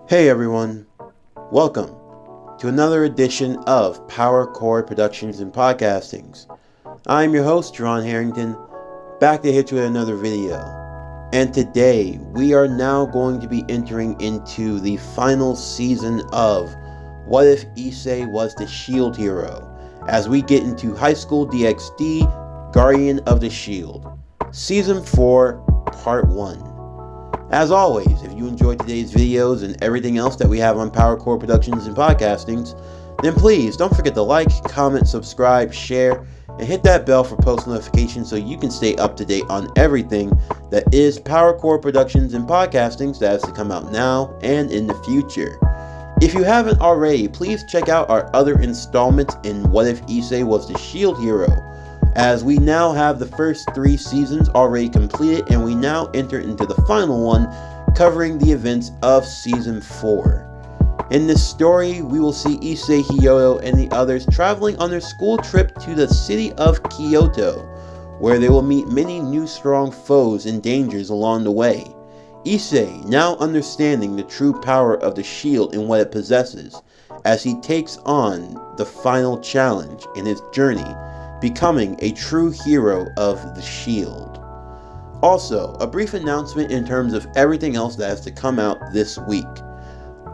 Hey everyone, welcome to another edition of Power Chord Productions and Podcastings. I'm your host, Ron Harrington, back to hit you with another video. And today, we are now going to be entering into the final season of What If Issei Was the Shield Hero, as we get into Highschool DxD, Guardian of the Shield, Season 4, Part 1. As always, if you enjoyed today's videos and everything else that we have on Power Chord Productions and Podcastings, then please don't forget to like, comment, subscribe, share, and hit that bell for post notifications so you can stay up to date on everything that is Power Chord Productions and Podcastings that has to come out now and in the future. If you haven't already, please check out our other installments in What If Issei Was the Shield Hero, as we now have the first 3 seasons already completed and we now enter into the final one covering the events of Season 4. In this story, we will see Issei, Hyoto, and the others traveling on their school trip to the city of Kyoto, where they will meet many new strong foes and dangers along the way. Issei now understanding the true power of the shield and what it possesses, as he takes on the final challenge in his journey, becoming a true hero of the shield. Also, a brief announcement in terms of everything else that has to come out this week.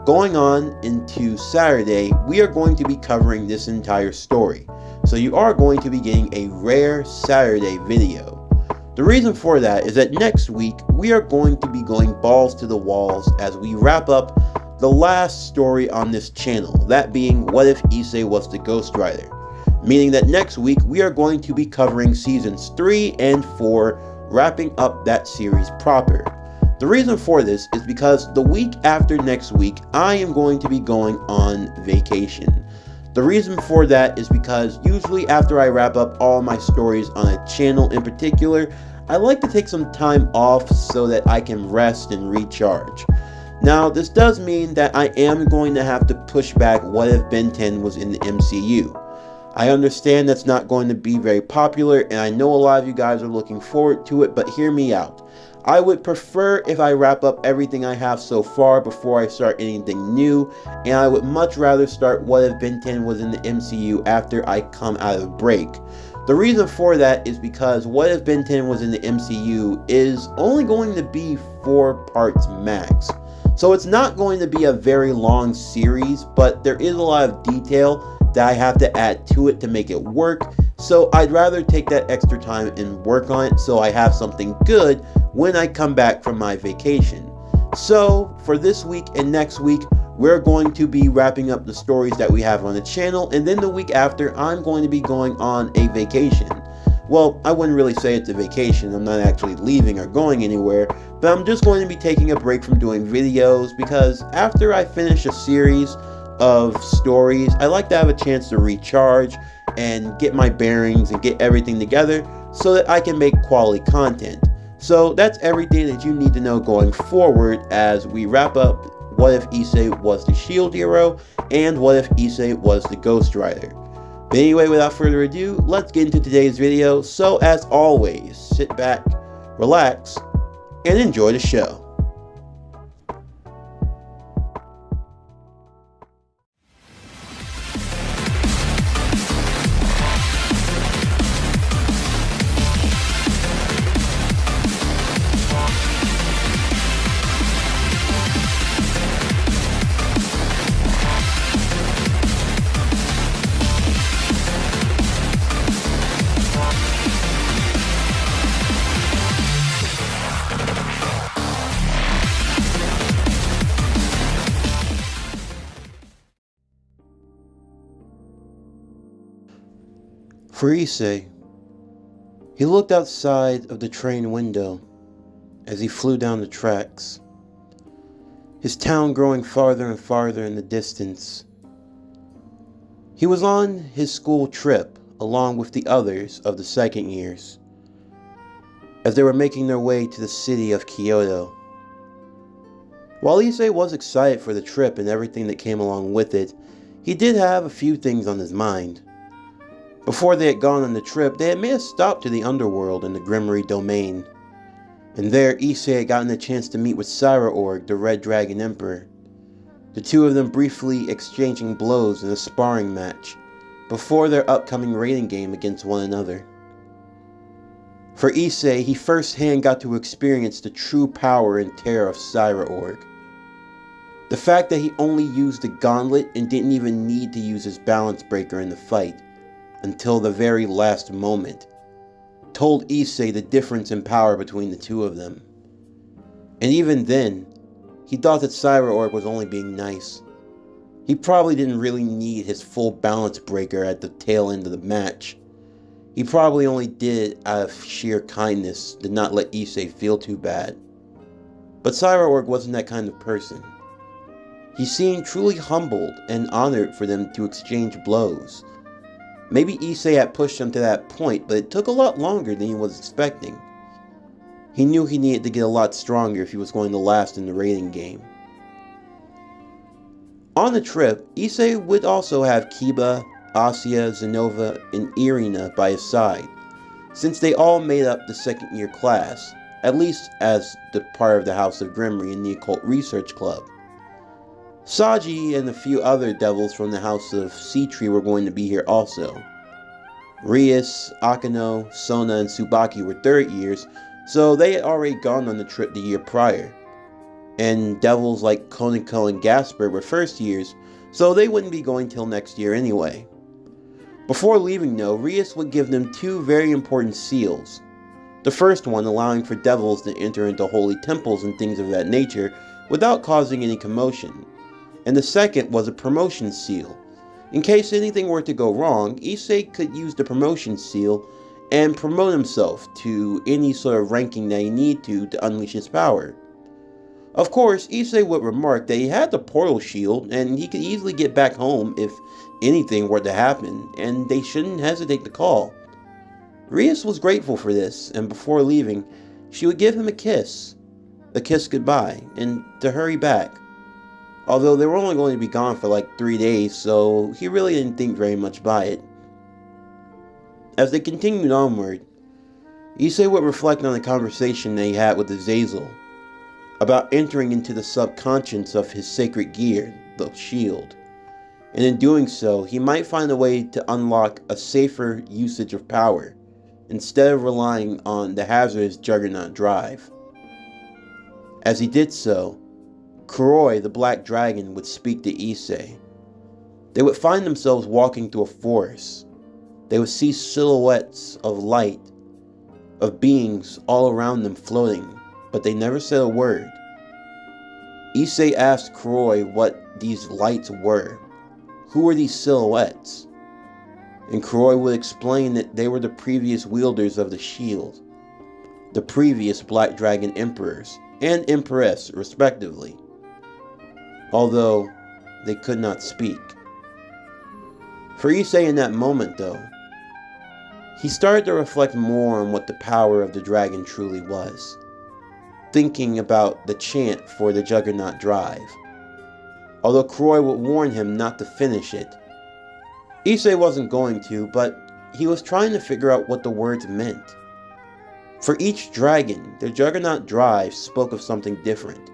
Going on into Saturday, we are going to be covering this entire story, so you are going to be getting a rare Saturday video. The reason for that is that next week, we are going to be going balls to the walls as we wrap up the last story on this channel, that being What If Issei Was the Ghost Rider. Meaning that next week we are going to be covering seasons 3 and 4, wrapping up that series proper. The reason for this is because the week after next week I am going to be going on vacation. The reason for that is because usually after I wrap up all my stories on a channel in particular, I like to take some time off so that I can rest and recharge. Now, this does mean that I am going to have to push back What If Ben 10 was in the MCU. I understand that's not going to be very popular, and I know a lot of you guys are looking forward to it, but hear me out. I would prefer if I wrap up everything I have so far before I start anything new, and I would much rather start What If Ben 10 was in the MCU after I come out of break. The reason for that is because What If Ben 10 was in the MCU is only going to be 4 parts max. So it's not going to be a very long series, but there is a lot of detail that I have to add to it to make it work, so I'd rather take that extra time and work on it so I have something good when I come back from my vacation. So for this week and next week, we're going to be wrapping up the stories that we have on the channel, and then the week after I'm going to be going on a vacation. Well, I wouldn't really say it's a vacation, I'm not actually leaving or going anywhere, but I'm just going to be taking a break from doing videos because after I finish a series of stories, I like to have a chance to recharge and get my bearings and get everything together so that I can make quality content. So that's everything that you need to know going forward as we wrap up What If Issei Was the Shield Hero and What If Issei Was the Ghost Rider. But anyway, without further ado, let's get into today's video. So as always, sit back, relax, and enjoy the show. For Issei, he looked outside of the train window as he flew down the tracks, his town growing farther and farther in the distance. He was on his school trip along with the others of the second years, as they were making their way to the city of Kyoto. While Issei was excited for the trip and everything that came along with it, he did have a few things on his mind. Before they had gone on the trip, they had made a stop to the underworld in the Grimmery domain. And there, Issei had gotten a chance to meet with Org, the Red Dragon Emperor. the two of them briefly exchanging blows in a sparring match before their upcoming rating game against one another. For Issei, he firsthand got to experience the true power and terror of Cyra-org. The fact that he only used the gauntlet and didn't even need to use his balance breaker in the fight until the very last moment told Issei the difference in power between the two of them. And even then, he thought that Cyra-org was only being nice. He probably didn't really need his full balance breaker at the tail end of the match. He probably only did it out of sheer kindness to not let Issei feel too bad. But Cyra-org wasn't that kind of person. He seemed truly humbled and honored for them to exchange blows. Maybe Issei had pushed him to that point, but it took a lot longer than he was expecting. He knew he needed to get a lot stronger if he was going to last in the rating game. On the trip, Issei would also have Kiba, Asya, Zenova, and Irina by his side, since they all made up the second-year class, at least as the part of the House of Grimry in the Occult Research Club. Saji and a few other devils from the House of Sea-Tree were going to be here also. Rias, Akano, Sona, and Tsubaki were third years, so they had already gone on the trip the year prior. And devils like Koniko and Gasper were first years, so they wouldn't be going till next year anyway. Before leaving though, Rias would give them two very important seals. The first one allowing for devils to enter into holy temples and things of that nature without causing any commotion. And the second was a promotion seal. In case anything were to go wrong, Issei could use the promotion seal and promote himself to any sort of ranking that he needed to unleash his power. Of course, Issei would remark that he had the portal shield and he could easily get back home if anything were to happen, and they shouldn't hesitate to call. Rias was grateful for this, and before leaving, she would give him a kiss goodbye, and to hurry back. Although they were only going to be gone for like 3 days, so he really didn't think very much by it. As they continued onward, Issei would reflect on the conversation they had with Azazel about entering into the subconscious of his sacred gear, the shield, and in doing so, he might find a way to unlock a safer usage of power, instead of relying on the hazardous Juggernaut drive. As he did so, Kuroi, the Black Dragon, would speak to Issei. They would find themselves walking through a forest. They would see silhouettes of light, of beings all around them floating, but they never said a word. Issei asked Kuroi what these lights were. Who were these silhouettes? And Kuroi would explain that they were the previous wielders of the shield, the previous Black Dragon Emperors and Empress, respectively, although they could not speak. For Issei in that moment, though, he started to reflect more on what the power of the dragon truly was, thinking about the chant for the Juggernaut drive. Although Kuroi would warn him not to finish it, Issei wasn't going to, but he was trying to figure out what the words meant. For each dragon, the Juggernaut drive spoke of something different.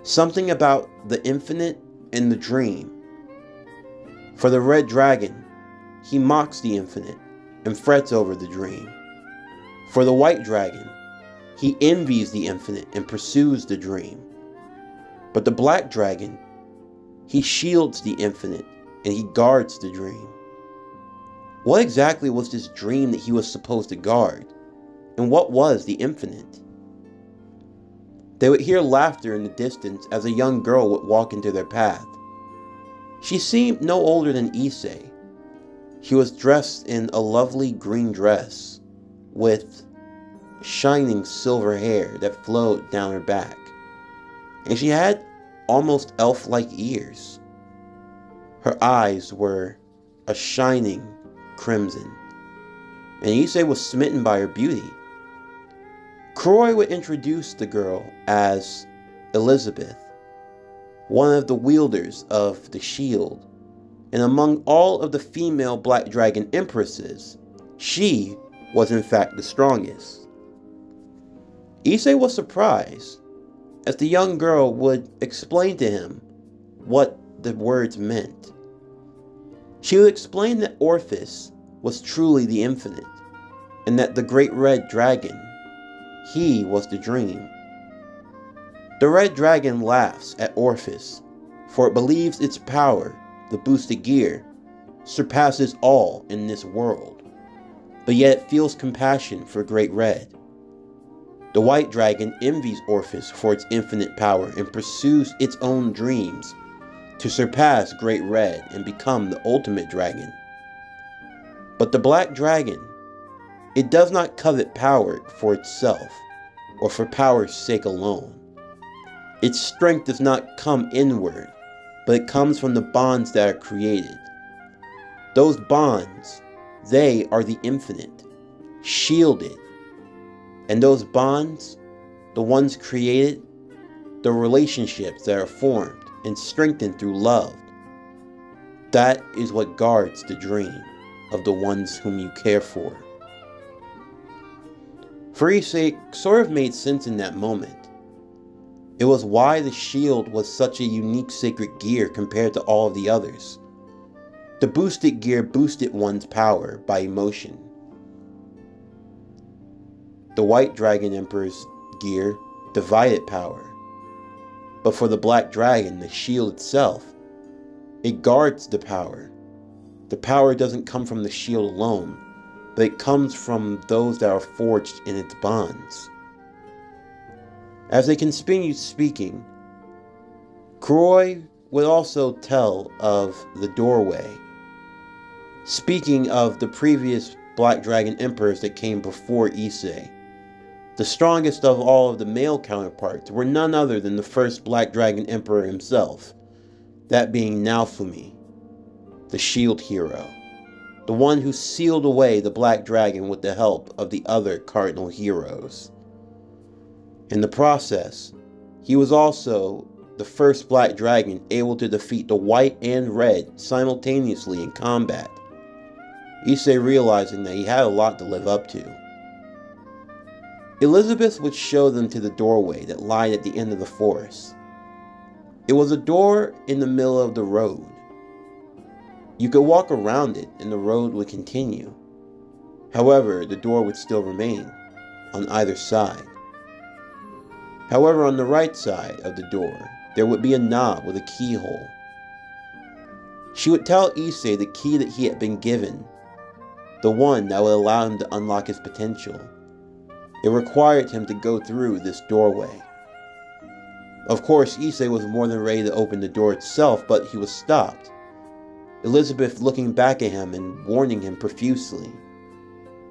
Something about the infinite and the dream. For the red dragon, he mocks the infinite and frets over the dream. For the white dragon, he envies the infinite and pursues the dream. But the black dragon, he shields the infinite and he guards the dream. What exactly was this dream that he was supposed to guard? And what was the infinite? They would hear laughter in the distance as a young girl would walk into their path. She seemed no older than Issei. She was dressed in a lovely green dress with shining silver hair that flowed down her back. And she had almost elf-like ears. Her eyes were a shining crimson, and Issei was smitten by her beauty. Kuroi would introduce the girl as Elizabeth, one of the wielders of the shield, and among all of the female Black Dragon Empresses, she was in fact the strongest. Issei was surprised, as the young girl would explain to him what the words meant. She would explain that Orpheus was truly the infinite, and that the great red dragon, he was the dream. The red dragon laughs at Orpheus, for it believes its power, the boosted gear, surpasses all in this world, but yet it feels compassion for Great Red. The white dragon envies Orpheus for its infinite power and pursues its own dreams to surpass Great Red and become the ultimate dragon. But the black dragon, it does not covet power for itself or for power's sake alone. Its strength does not come inward, but it comes from the bonds that are created. Those bonds, they are the infinite, shielded. And those bonds, the ones created, the relationships that are formed and strengthened through love, that is what guards the dream of the ones whom you care for. For Issei, it sort of made sense in that moment. It was why the shield was such a unique sacred gear compared to all of the others. The boosted gear boosted one's power by emotion. The white dragon emperor's gear divided power. But for the black dragon, the shield itself, it guards the power. The power doesn't come from the shield alone, but it comes from those that are forged in its bonds. As they continued speaking, Kuroi would also tell of the doorway, speaking of the previous Black Dragon Emperors that came before Issei. The strongest of all of the male counterparts were none other than the first Black Dragon Emperor himself, that being Naofumi, the shield hero, the one who sealed away the Black Dragon with the help of the other cardinal heroes. In the process, he was also the first Black Dragon able to defeat the White and Red simultaneously in combat, Issei realizing that he had a lot to live up to. Elizabeth would show them to the doorway that lied at the end of the forest. It was a door in the middle of the road. You could walk around it and the road would continue. However, the door would still remain on either side. However, on the right side of the door, there would be a knob with a keyhole. She would tell Issei the key that he had been given, the one that would allow him to unlock his potential. It required him to go through this doorway. Of course, Issei was more than ready to open the door itself, but he was stopped, Elizabeth looking back at him and warning him profusely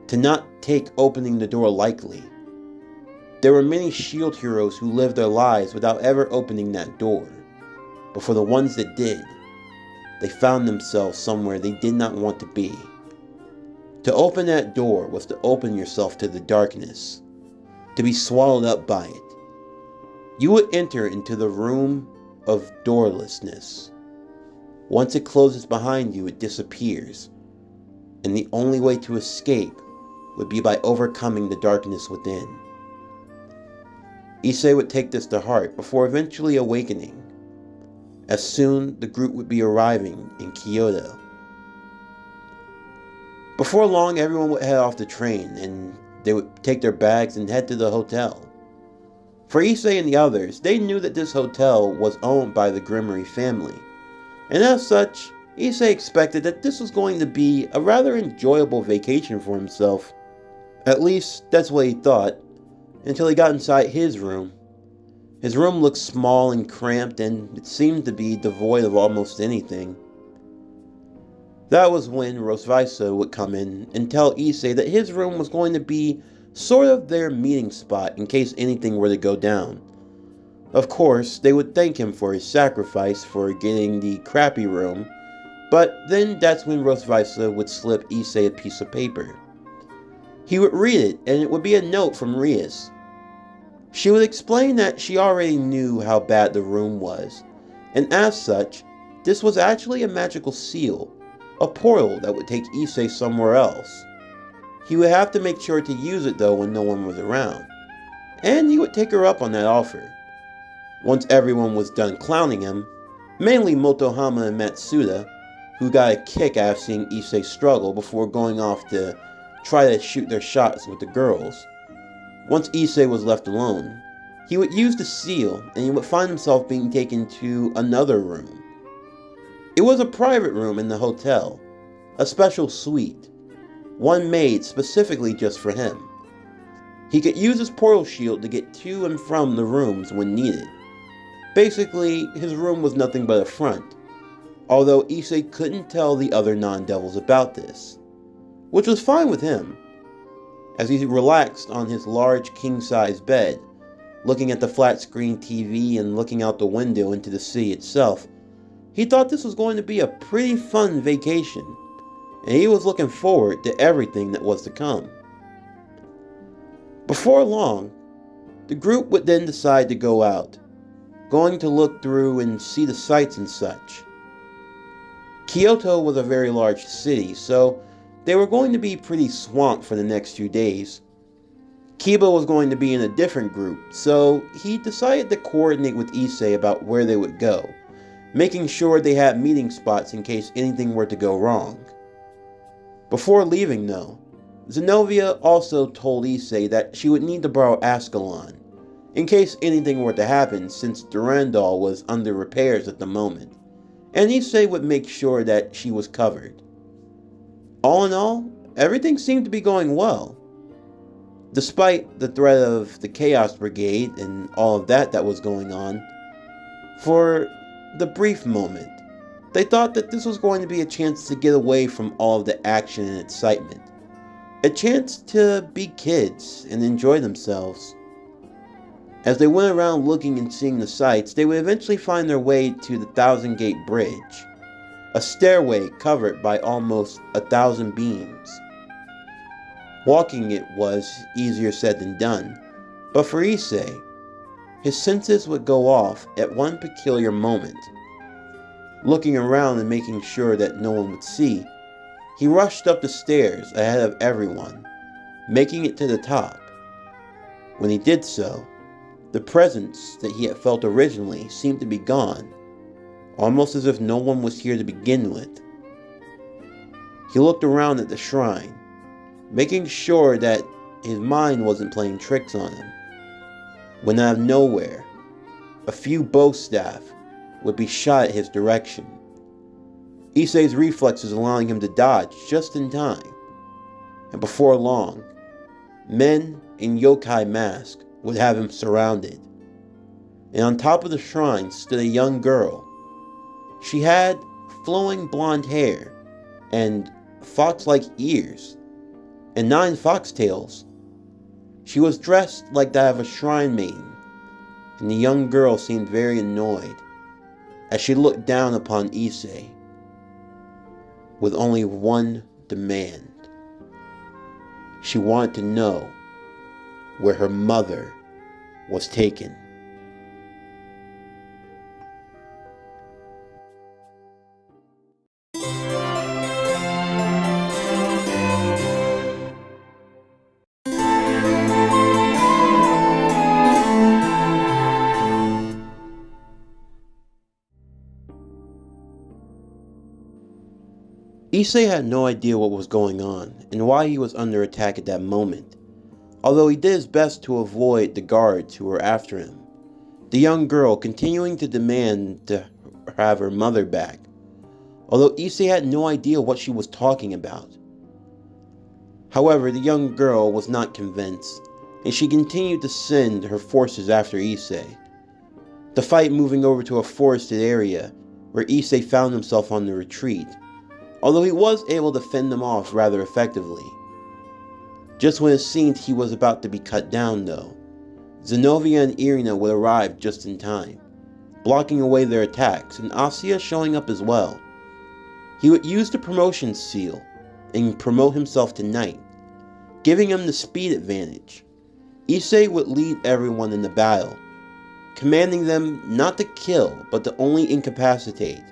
to not take opening the door lightly. There were many shield heroes who lived their lives without ever opening that door, but for the ones that did, they found themselves somewhere they did not want to be. To open that door was to open yourself to the darkness, to be swallowed up by it. You would enter into the room of doorlessness. Once it closes behind you, it disappears, and the only way to escape would be by overcoming the darkness within. Issei would take this to heart before eventually awakening, as soon the group would be arriving in Kyoto. Before long, everyone would head off the train, and they would take their bags and head to the hotel. For Issei and the others, they knew that this hotel was owned by the Grimmery family, and as such, Issei expected that this was going to be a rather enjoyable vacation for himself. At least, that's what he thought, until he got inside his room. His room looked small and cramped, and it seemed to be devoid of almost anything. That was when Rosvisa would come in and tell Issei that his room was going to be sort of their meeting spot in case anything were to go down. Of course, they would thank him for his sacrifice for getting the crappy room, but then that's when Rosvisa would slip Issei a piece of paper. He would read it, and it would be a note from Rias. She would explain that she already knew how bad the room was, and as such, this was actually a magical seal, a portal that would take Issei somewhere else. He would have to make sure to use it though when no one was around, and he would take her up on that offer. Once everyone was done clowning him, Mainly Motohama and Matsuda, who got a kick out of seeing Issei struggle before going off to try to shoot their shots with the girls. Once Issei was left alone, he would use the seal and he would find himself being taken to another room. It was a private room in the hotel, a special suite, one made specifically just for him. He could use his portal shield to get to and from the rooms when needed. Basically, his room was nothing but a front, although Issei couldn't tell the other non-devils about this, which was fine with him. As he relaxed on his large king-size bed, looking at the flat-screen TV and looking out the window into the sea itself, he thought this was going to be a pretty fun vacation, and he was looking forward to everything that was to come. Before long, the group would then decide to go out, going to look through and see the sights and such. Kyoto was a very large city, so they were going to be pretty swamped for the next few days. Kiba was going to be in a different group, so he decided to coordinate with Issei about where they would go, making sure they had meeting spots in case anything were to go wrong. Before leaving though, Zenobia also told Issei that she would need to borrow Ascalon, in case anything were to happen since Durandal was under repairs at the moment, and Issei would make sure that she was covered. All in all, everything seemed to be going well. Despite the threat of the Chaos Brigade and all of that was going on, for the brief moment, they thought that this was going to be a chance to get away from all of the action and excitement. A chance to be kids and enjoy themselves. As they went around looking and seeing the sights, they would eventually find their way to the Thousand Gate Bridge, a stairway covered by almost 1,000 beams. Walking it was easier said than done, but for Issei, his senses would go off at one peculiar moment. Looking around and making sure that no one would see, he rushed up the stairs ahead of everyone, making it to the top. When he did so, the presence that he had felt originally seemed to be gone, almost as if no one was here to begin with. He looked around at the shrine, making sure that his mind wasn't playing tricks on him, when out of nowhere, a few bow staff would be shot at his direction. Issei's reflexes allowing him to dodge just in time, and before long, men in yokai masks would have him surrounded. And on top of the shrine stood a young girl. She had flowing blonde hair and fox-like ears and 9 foxtails. She was dressed like that of a shrine maiden, and the young girl seemed very annoyed as she looked down upon Issei with only one demand. She wanted to know where her mother was taken. Issei had no idea what was going on and why he was under attack at that moment, although he did his best to avoid the guards who were after him, the young girl continuing to demand to have her mother back, although Issei had no idea what she was talking about. However, the young girl was not convinced, and she continued to send her forces after Issei, the fight moving over to a forested area where Issei found himself on the retreat, although he was able to fend them off rather effectively. Just when it seemed he was about to be cut down though, Zenobia and Irina would arrive just in time, blocking away their attacks, and Asuya showing up as well. He would use the promotion seal and promote himself to knight, giving him the speed advantage. Issei would lead everyone in the battle, commanding them not to kill but to only incapacitate,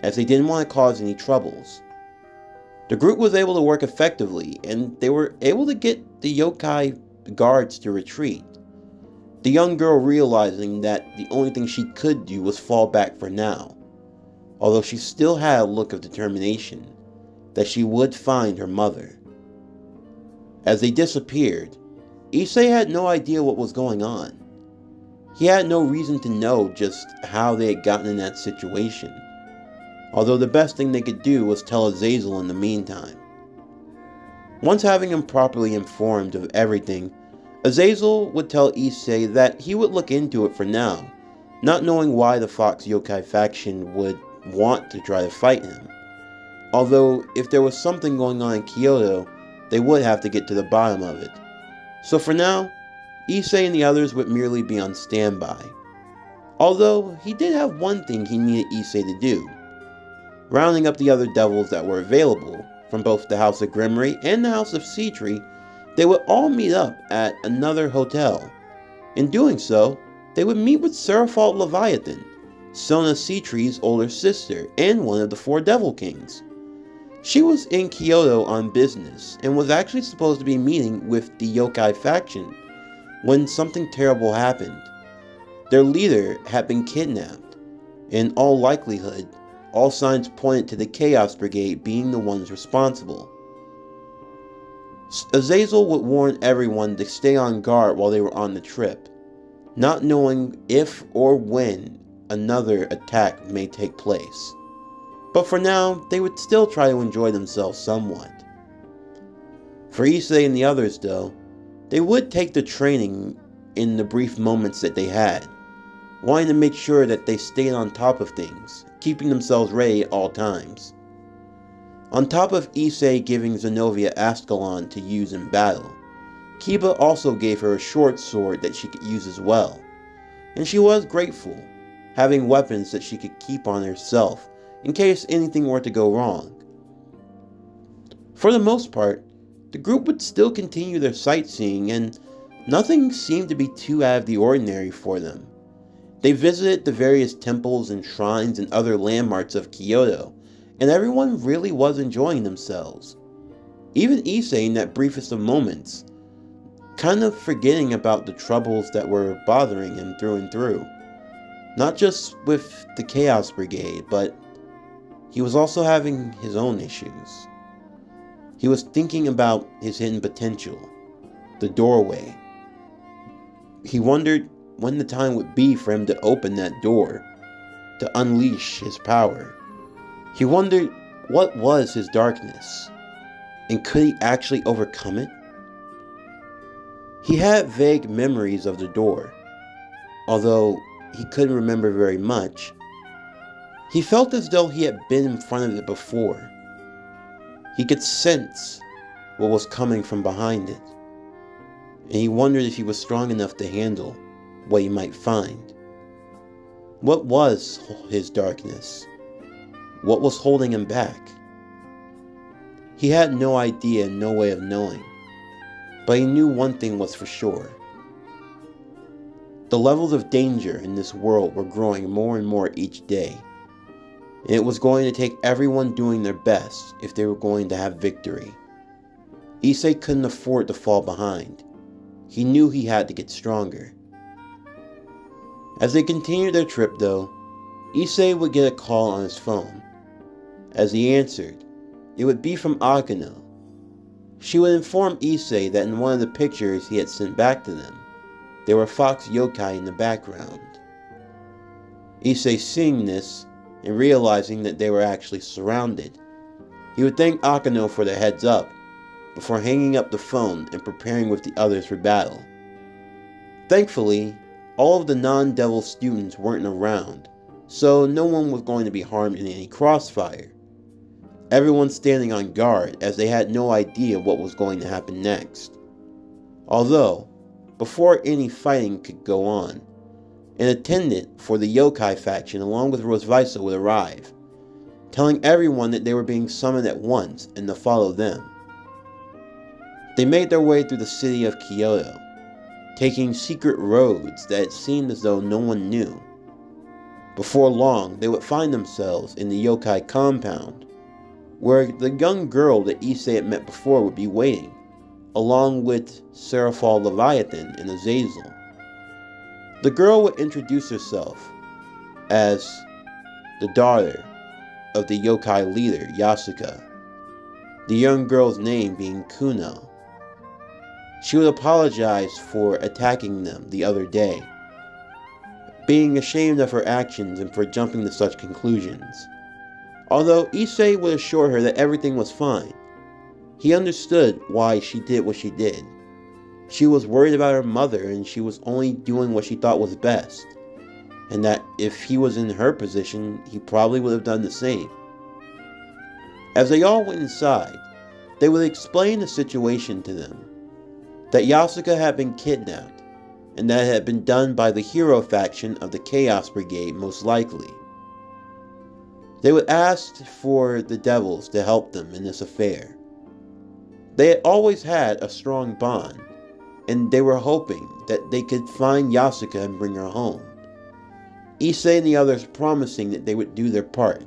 as they didn't want to cause any troubles. The group was able to work effectively, and they were able to get the yokai guards to retreat, the young girl realizing that the only thing she could do was fall back for now, although she still had a look of determination that she would find her mother. As they disappeared, Issei had no idea what was going on. He had no reason to know just how they had gotten in that situation, although the best thing they could do was tell Azazel in the meantime. Once having him properly informed of everything, Azazel would tell Issei that he would look into it for now, not knowing why the Fox Yokai faction would want to try to fight him. Although, if there was something going on in Kyoto, they would have to get to the bottom of it. So for now, Issei and the others would merely be on standby. Although, he did have one thing he needed Issei to do. Rounding up the other devils that were available, from both the House of Grimmery and the House of Seatree, they would all meet up at another hotel. In doing so, they would meet with Seraphalt Leviathan, Sona Seatree's older sister and one of the 4 Devil Kings. She was in Kyoto on business and was actually supposed to be meeting with the Yokai faction when something terrible happened. Their leader had been kidnapped. In all likelihood, all signs pointed to the Chaos Brigade being the ones responsible. Azazel would warn everyone to stay on guard while they were on the trip, not knowing if or when another attack may take place. But for now, they would still try to enjoy themselves somewhat. For Issei and the others though, they would take the training in the brief moments that they had, wanting to make sure that they stayed on top of things, keeping themselves ready at all times. On top of Issei giving Zenobia Ascalon to use in battle, Kiba also gave her a short sword that she could use as well, and she was grateful, having weapons that she could keep on herself in case anything were to go wrong. For the most part, the group would still continue their sightseeing and nothing seemed to be too out of the ordinary for them. They visited the various temples and shrines and other landmarks of Kyoto, and everyone really was enjoying themselves. Even Issei in that briefest of moments, kind of forgetting about the troubles that were bothering him through and through. Not just with the Chaos Brigade, but he was also having his own issues. He was thinking about his hidden potential, the doorway. He wondered when the time would be for him to open that door, to unleash his power. He wondered what was his darkness, and could he actually overcome it? He had vague memories of the door, although he couldn't remember very much. He felt as though he had been in front of it before. He could sense what was coming from behind it, and he wondered if he was strong enough to handle what he might find. What was his darkness? What was holding him back? He had no idea and no way of knowing, but he knew one thing was for sure. The levels of danger in this world were growing more and more each day, and it was going to take everyone doing their best if they were going to have victory. Issei couldn't afford to fall behind. He knew he had to get stronger. As they continued their trip though, Issei would get a call on his phone. As he answered, it would be from Akano. She would inform Issei that in one of the pictures he had sent back to them, there were Fox Yokai in the background. Issei seeing this, and realizing that they were actually surrounded, he would thank Akano for the heads up, before hanging up the phone and preparing with the others for battle. Thankfully, all of the non-devil students weren't around, so no one was going to be harmed in any crossfire. Everyone standing on guard as they had no idea what was going to happen next. Although, before any fighting could go on, an attendant for the Yokai faction along with Rosvisa would arrive, telling everyone that they were being summoned at once and to follow them. They made their way through the city of Kyoto, taking secret roads that it seemed as though no one knew. Before long, they would find themselves in the Yokai compound, where the young girl that Issei had met before would be waiting, along with Seraphalt Leviathan and Azazel. The girl would introduce herself as the daughter of the yokai leader, Yasuka, the young girl's name being Kuno. She would apologize for attacking them the other day, being ashamed of her actions and for jumping to such conclusions. Although Issei would assure her that everything was fine, he understood why she did what she did. She was worried about her mother and she was only doing what she thought was best, and that if he was in her position, he probably would have done the same. As they all went inside, they would explain the situation to them, that Yasuka had been kidnapped, and that it had been done by the hero faction of the Chaos Brigade most likely. They would ask for the devils to help them in this affair. They had always had a strong bond, and they were hoping that they could find Yasuka and bring her home. Issei and the others promising that they would do their part,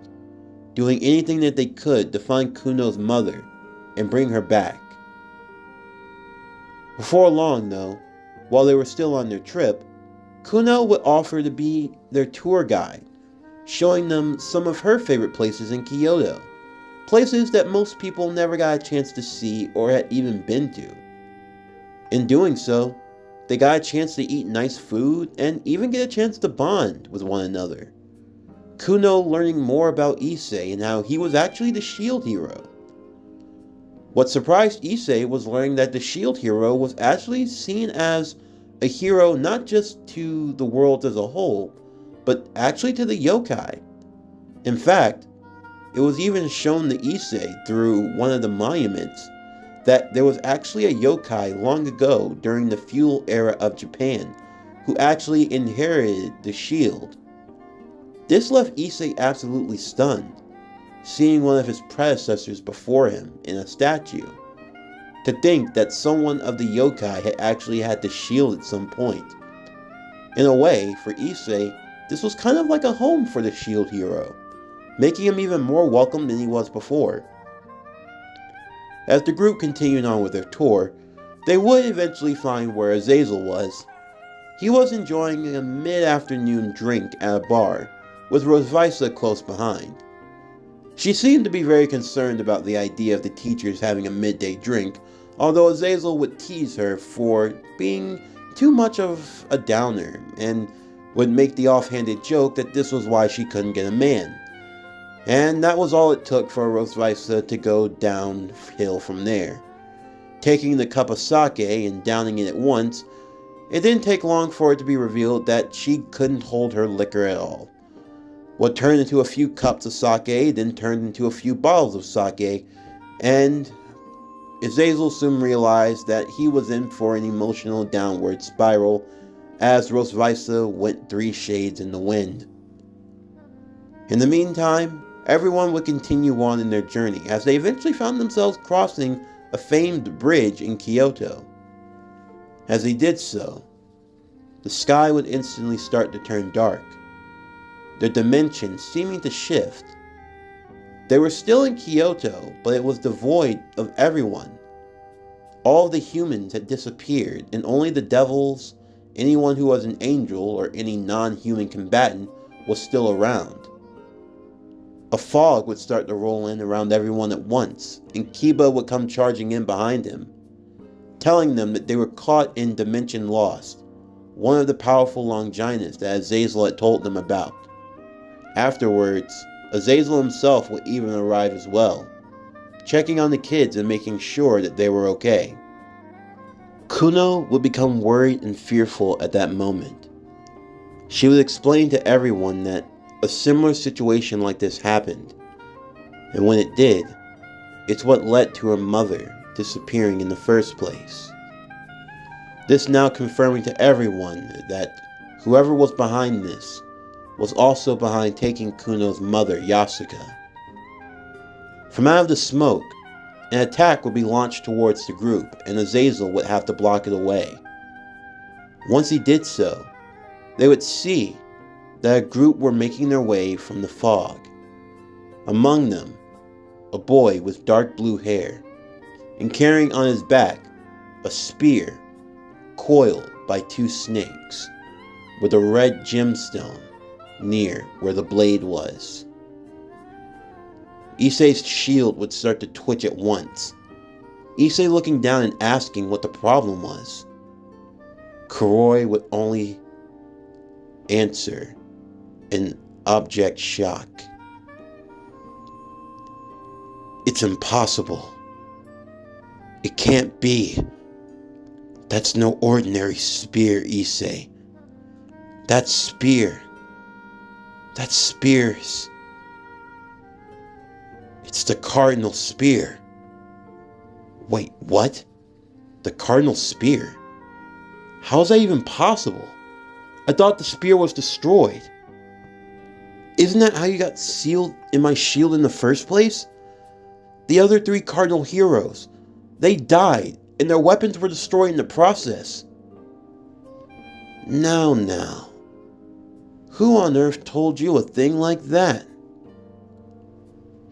doing anything that they could to find Kuno's mother and bring her back. Before long, though, while they were still on their trip, Kuno would offer to be their tour guide, showing them some of her favorite places in Kyoto, places that most people never got a chance to see or had even been to. In doing so, they got a chance to eat nice food and even get a chance to bond with one another. Kuno learning more about Issei and how he was actually the shield hero. What surprised Issei was learning that the shield hero was actually seen as a hero not just to the world as a whole, but actually to the yokai. In fact, it was even shown to Issei through one of the monuments that there was actually a yokai long ago during the feudal era of Japan who actually inherited the shield. This left Issei absolutely stunned, seeing one of his predecessors before him in a statue. To think that someone of the yokai had actually had the shield at some point. In a way, for Issei, this was kind of like a home for the shield hero, making him even more welcome than he was before. As the group continued on with their tour, they would eventually find where Azazel was. He was enjoying a mid-afternoon drink at a bar, with Rosvisa close behind. She seemed to be very concerned about the idea of the teachers having a midday drink, although Azazel would tease her for being too much of a downer, and would make the offhanded joke that this was why she couldn't get a man. And that was all it took for Rosvisa to go downhill from there. Taking the cup of sake and downing it at once, it didn't take long for it to be revealed that she couldn't hold her liquor at all. What turned into a few cups of sake then turned into a few bottles of sake, and Azazel soon realized that he was in for an emotional downward spiral as Rosvisa went 3 shades in the wind. In the meantime, everyone would continue on in their journey as they eventually found themselves crossing a famed bridge in Kyoto. As they did so, the sky would instantly start to turn dark, their dimension seeming to shift. They were still in Kyoto, but it was devoid of everyone. All of the humans had disappeared, and only the devils, anyone who was an angel, or any non-human combatant was still around. A fog would start to roll in around everyone at once, and Kiba would come charging in behind him, telling them that they were caught in Dimension Lost, one of the powerful Longinus that Azazel had told them about. Afterwards, Azazel himself would even arrive as well, checking on the kids and making sure that they were okay. Kuno would become worried and fearful at that moment. She would explain to everyone that a similar situation like this happened, and when it did, it's what led to her mother disappearing in the first place. This now confirming to everyone that whoever was behind this was also behind taking Kuno's mother, Yasuka. From out of the smoke, an attack would be launched towards the group, and Azazel would have to block it away. Once he did so, they would see that a group were making their way from the fog. Among them, a boy with dark blue hair, and carrying on his back a spear coiled by 2 snakes, with a red gemstone near where the blade was. Issei's shield would start to twitch at once. Issei looking down and asking what the problem was. Kuroi would only answer in abject shock. It's impossible. It can't be. That's no ordinary spear, Issei. That spear's... It's the Cardinal Spear. Wait, what? The Cardinal Spear? How is that even possible? I thought the spear was destroyed. Isn't that how you got sealed in my shield in the first place? The other 3 Cardinal heroes, they died, and their weapons were destroyed in the process. Now. Who on earth told you a thing like that?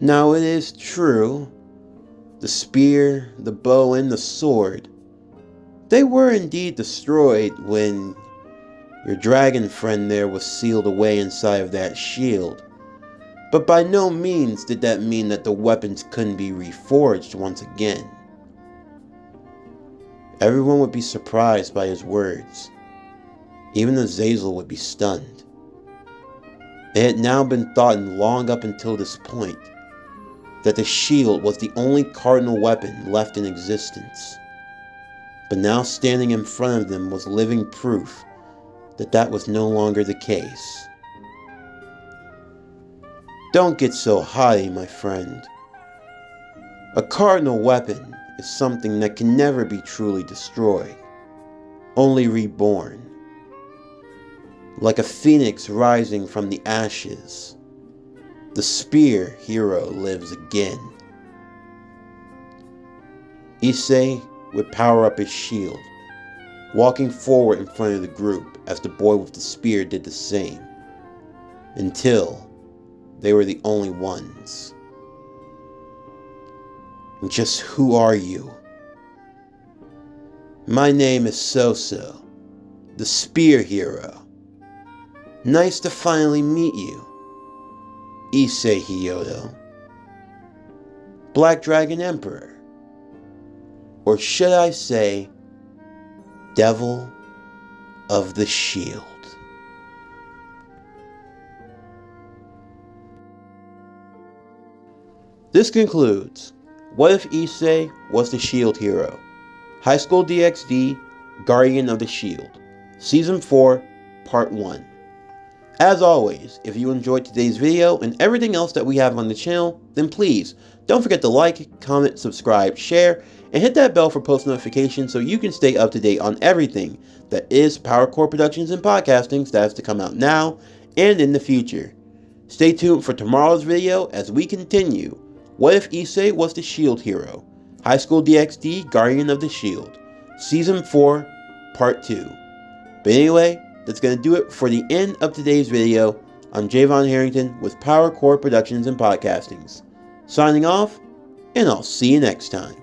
Now it is true. The spear, the bow, and the sword, they were indeed destroyed when your dragon friend there was sealed away inside of that shield. But by no means did that mean that the weapons couldn't be reforged once again. Everyone would be surprised by his words. Even Azazel would be stunned. It had now been thought long up until this point that the shield was the only cardinal weapon left in existence. But now standing in front of them was living proof that that was no longer the case. Don't get so haughty, my friend. A cardinal weapon is something that can never be truly destroyed, only reborn. Like a phoenix rising from the ashes, the spear hero lives again. Issei would power up his shield, walking forward in front of the group as the boy with the spear did the same, until they were the only ones. And just who are you? My name is Soso, the spear hero. Nice to finally meet you, Issei Hyodo, Black Dragon Emperor, or should I say, Devil of the Shield. This concludes What If Issei Was the Shield Hero? High School DxD, Guardian of the Shield, Season 4, Part 1. As always, if you enjoyed today's video and everything else that we have on the channel, then please don't forget to like, comment, subscribe, share, and hit that bell for post notifications so you can stay up to date on everything that is PowerCore Productions and Podcastings that has to come out now and in the future. Stay tuned for tomorrow's video as we continue What If Issei Was the Shield Hero? High School DxD, Guardian of the Shield, Season 4, Part 2. But anyway, that's going to do it for the end of today's video. I'm Javon Harrington with PowerCore Productions and Podcastings. Signing off, and I'll see you next time.